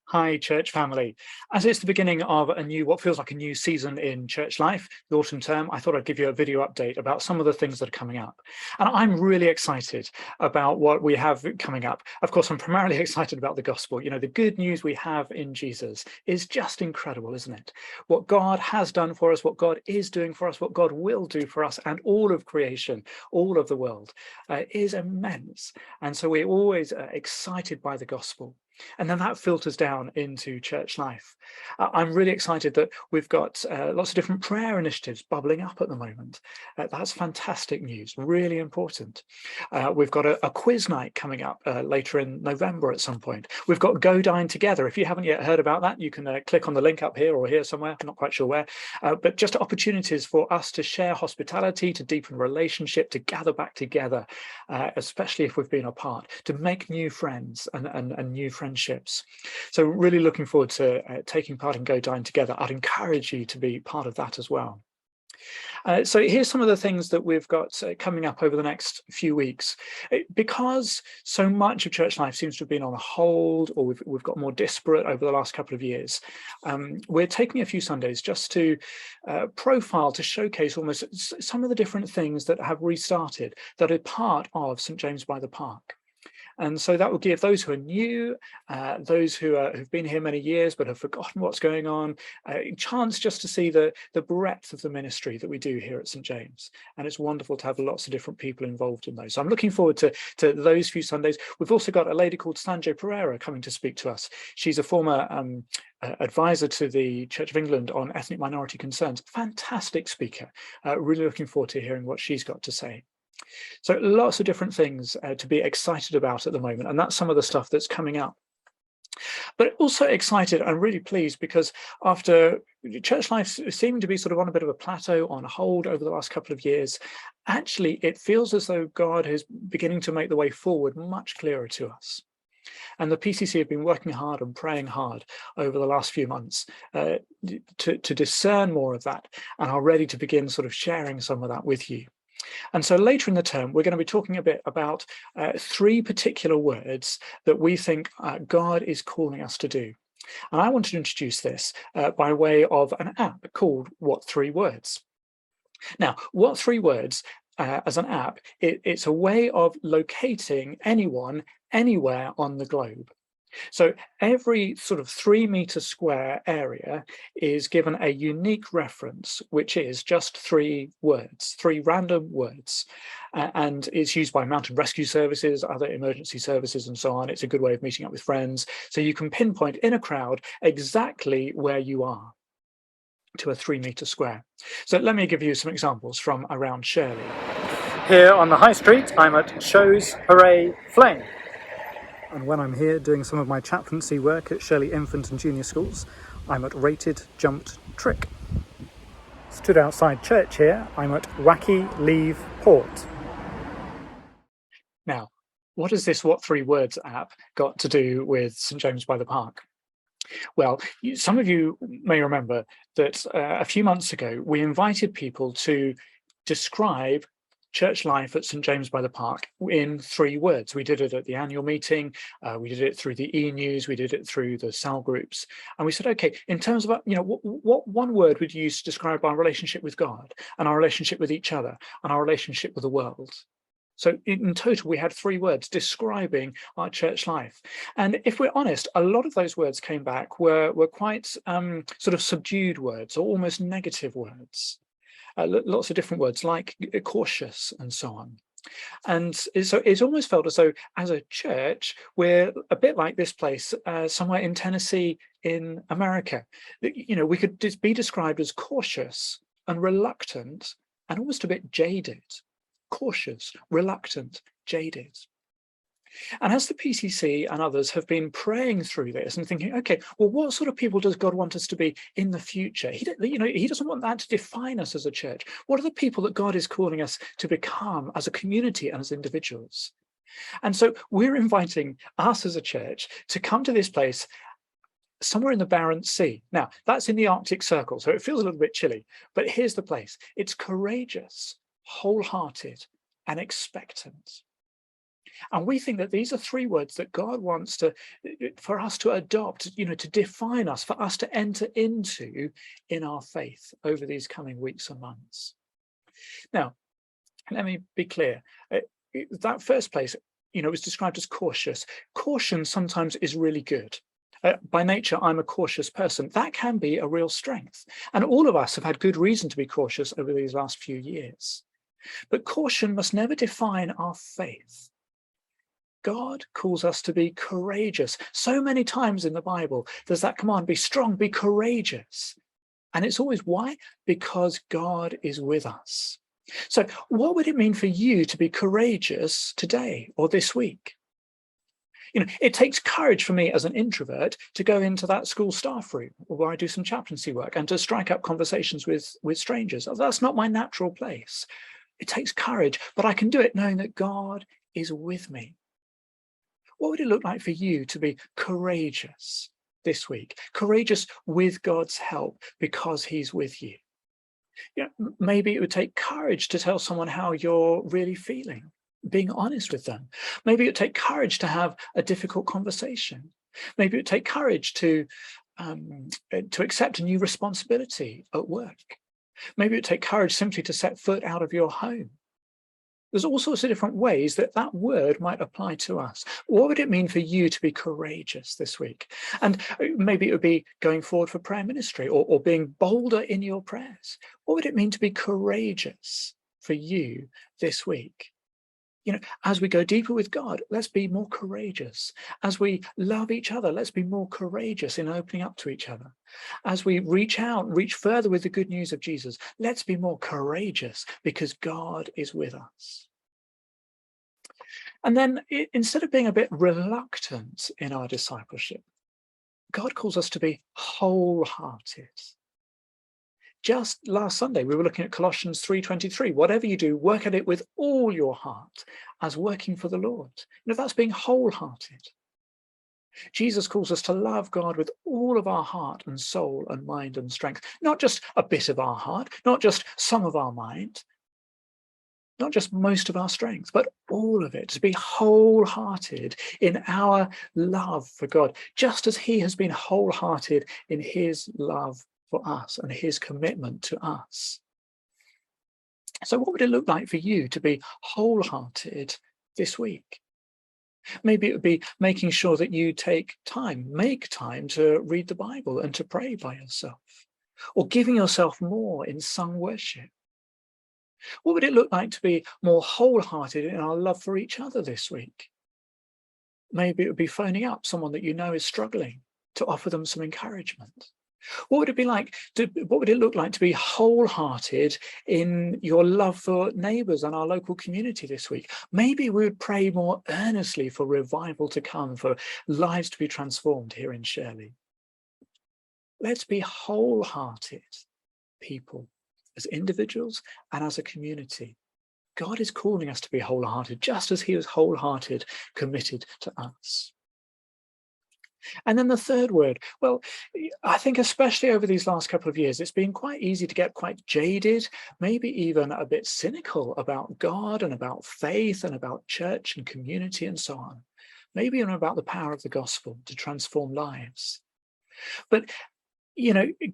Hi, church family. As it's the beginning of what feels like a new season in church life, the autumn term, I thought I'd give you a video update about some of the things that are coming up. And I'm really excited about what we have coming up. Of course, I'm primarily excited about the gospel. You know, the good news we have in Jesus is just incredible, isn't it? What God has done for us, what God is doing for us, what God will do for us, and all of creation, all of the world is immense. And so we're always excited by the gospel. And then that filters down into church life. I'm really excited that we've got lots of different prayer initiatives bubbling up at the moment. That's fantastic news, really important. We've got a quiz night coming up later in November at some point. We've got Go Dine Together. If you haven't yet heard about that, you can click on the link up here or here somewhere, I'm not quite sure where, but just opportunities for us to share hospitality, to deepen relationship, to gather back together, especially if we've been apart, to make new friends and new friendships. So really looking forward to taking part in Go Dine Together. I'd encourage you to be part of that as well. So here's some of the things that we've got coming up over the next few weeks. Because so much of church life seems to have been on hold, or we've got more disparate over the last couple of years, we're taking a few Sundays just to profile, to showcase almost some of the different things that have restarted, that are part of St James by the Park. And so that will give those who are new, those who've been here many years but have forgotten what's going on, a chance just to see the breadth of the ministry that we do here at St James. And it's wonderful to have lots of different people involved in those. So I'm looking forward to those few Sundays. We've also got a lady called Sanjay Pereira coming to speak to us. She's a former advisor to the Church of England on ethnic minority concerns. Fantastic speaker. Really looking forward to hearing what she's got to say. So lots of different things to be excited about at the moment, and that's some of the stuff that's coming up. But also excited and really pleased because after church life seeming to be sort of on a bit of a plateau, on hold over the last couple of years, actually it feels as though God is beginning to make the way forward much clearer to us. And the PCC have been working hard and praying hard over the last few months to discern more of that, and are ready to begin sort of sharing some of that with you. And so later in the term, we're going to be talking a bit about three particular words that we think God is calling us to do. And I want to introduce this by way of an app called What Three Words. Now, What Three Words as an app, it's a way of locating anyone, anywhere on the globe. So every sort of 3-meter square area is given a unique reference, which is just 3 words, 3 random words. And it's used by mountain rescue services, other emergency services, and so on. It's a good way of meeting up with friends. So you can pinpoint in a crowd exactly where you are to a 3-meter square. So let me give you some examples from around Shirley. Here on the high street, I'm at Shows Hooray Flame. And when I'm here doing some of my chaplaincy work at Shirley Infant and Junior Schools, I'm at Rated Jumped Trick. Stood outside church here, I'm at Wacky Leave Port. Now, what has this What Three Words app got to do with St James by the Park? Well, some of you may remember that a few months ago, we invited people to describe church life at St James by the Park in 3 words. We did it at the annual meeting, we did it through the e-news, we did it through the cell groups, and we said, okay, in terms of what one word would you use to describe our relationship with God and our relationship with each other and our relationship with the world? So in total, we had 3 words describing our church life. And if we're honest, a lot of those words came back were quite sort of subdued words or almost negative words. Lots of different words like cautious and so on. And so it's almost felt as though as a church, we're a bit like this place somewhere in Tennessee in America. We could be described as cautious and reluctant and almost a bit jaded. Cautious, reluctant, jaded. And as the PCC and others have been praying through this and thinking, okay, well, what sort of people does God want us to be in the future? He doesn't want that to define us as a church. What are the people that God is calling us to become as a community and as individuals? And so we're inviting us as a church to come to this place somewhere in the Barents Sea. Now, that's in the Arctic Circle, so it feels a little bit chilly, but here's the place. It's courageous, wholehearted, and expectant. And we think that these are three words that God wants for us to adopt, to define us, for us to enter into in our faith over these coming weeks and months. Now, let me be clear. That first place, was described as cautious. Caution sometimes is really good. By nature, I'm a cautious person. That can be a real strength. And all of us have had good reason to be cautious over these last few years. But caution must never define our faith. God calls us to be courageous. So many times in the Bible, there's that command, be strong, be courageous. And it's always why? Because God is with us. So what would it mean for you to be courageous today or this week? It takes courage for me as an introvert to go into that school staff room where I do some chaplaincy work and to strike up conversations with strangers. That's not my natural place. It takes courage, but I can do it knowing that God is with me. What would it look like for you to be courageous this week? Courageous with God's help because he's with you. Maybe it would take courage to tell someone how you're really feeling, being honest with them. Maybe it would take courage to have a difficult conversation. Maybe it would take courage to accept a new responsibility at work. Maybe it would take courage simply to set foot out of your home. There's all sorts of different ways that word might apply to us. What would it mean for you to be courageous this week? And maybe it would be going forward for prayer ministry or being bolder in your prayers. What would it mean to be courageous for you this week? As we go deeper with God, let's be more courageous. As we love each other, let's be more courageous in opening up to each other. As we reach further with the good news of Jesus, let's be more courageous because God is with us. And then instead of being a bit reluctant in our discipleship, God calls us to be wholehearted. Just last Sunday, we were looking at Colossians 3:23. Whatever you do, work at it with all your heart as working for the Lord. That's being wholehearted. Jesus calls us to love God with all of our heart and soul and mind and strength, not just a bit of our heart, not just some of our mind, not just most of our strength, but all of it, to be wholehearted in our love for God, just as he has been wholehearted in his love for us and his commitment to us. So what would it look like for you to be wholehearted this week? Maybe it would be making sure that you make time to read the Bible and to pray by yourself, or giving yourself more in sung worship. What would it look like to be more wholehearted in our love for each other this week? Maybe it would be phoning up someone that you know is struggling to offer them some encouragement. What would it look like to be wholehearted in your love for neighbours and our local community this week? Maybe we would pray more earnestly for revival to come, for lives to be transformed here in Shirley. Let's be wholehearted people as individuals and as a community. God is calling us to be wholehearted, just as he was wholehearted, committed to us. And then the third word, well, I think especially over these last couple of years, it's been quite easy to get quite jaded, maybe even a bit cynical about God and about faith and about church and community and so on. Maybe even about the power of the gospel to transform lives. But,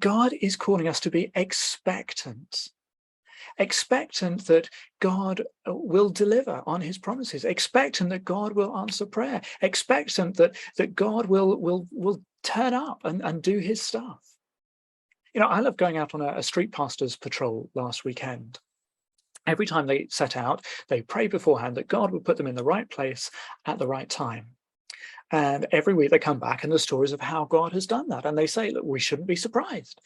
God is calling us to be expectant that God will deliver on his promises, expectant that God will answer prayer, expectant that God will turn up and do his stuff. I love going out on a street pastors patrol last weekend. Every time they set out, they pray beforehand that God will put them in the right place at the right time. And every week they come back and the stories of how God has done that. And they say, look, we shouldn't be surprised.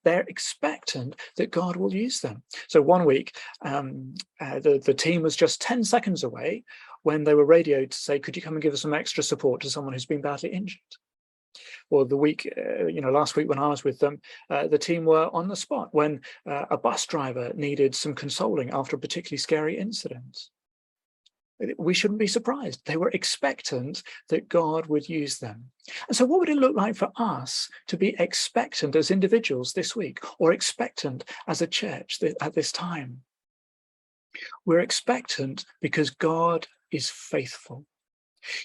They're expectant that God will use them. So one week, the team was just 10 seconds away when they were radioed to say, could you come and give us some extra support to someone who's been badly injured? Or the week, last week when I was with them, the team were on the spot when a bus driver needed some consoling after a particularly scary incident. We shouldn't be surprised. They were expectant that God would use them. And so what would it look like for us to be expectant as individuals this week, or expectant as a church at this time? We're expectant because God is faithful.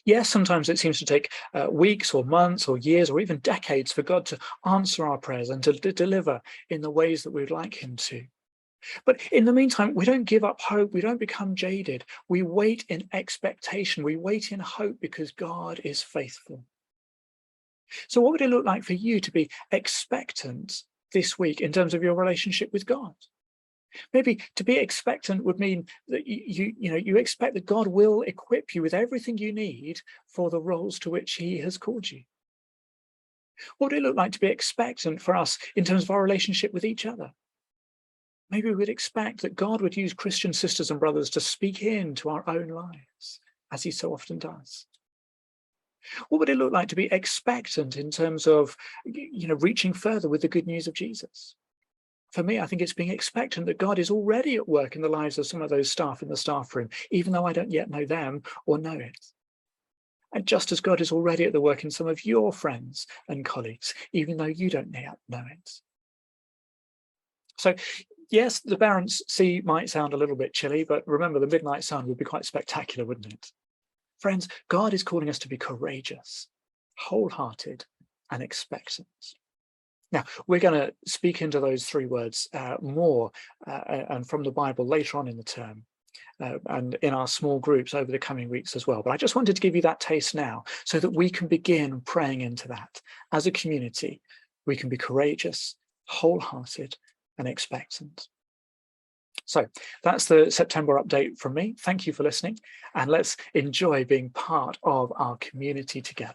Yes, sometimes it seems to take weeks or months or years or even decades for God to answer our prayers and to deliver in the ways that we'd like him to. But in the meantime, we don't give up hope. We don't become jaded. We wait in expectation. We wait in hope because God is faithful. So what would it look like for you to be expectant this week in terms of your relationship with God? Maybe to be expectant would mean that you expect that God will equip you with everything you need for the roles to which he has called you. What would it look like to be expectant for us in terms of our relationship with each other? Maybe we would expect that God would use Christian sisters and brothers to speak into our own lives, as he so often does. What would it look like to be expectant in terms of reaching further with the good news of Jesus? For me, I think it's being expectant that God is already at work in the lives of some of those staff in the staff room, even though I don't yet know them or know it. And just as God is already at the work in some of your friends and colleagues, even though you don't yet know it. So, yes, the Barents Sea might sound a little bit chilly, but remember the midnight sun would be quite spectacular, wouldn't it? Friends, God is calling us to be courageous, wholehearted, and expectant. Now, we're going to speak into those three words more and from the Bible later on in the term and in our small groups over the coming weeks as well. But I just wanted to give you that taste now so that we can begin praying into that. As a community, we can be courageous, wholehearted, and expectant. So that's the September update from me. Thank you for listening, and let's enjoy being part of our community together.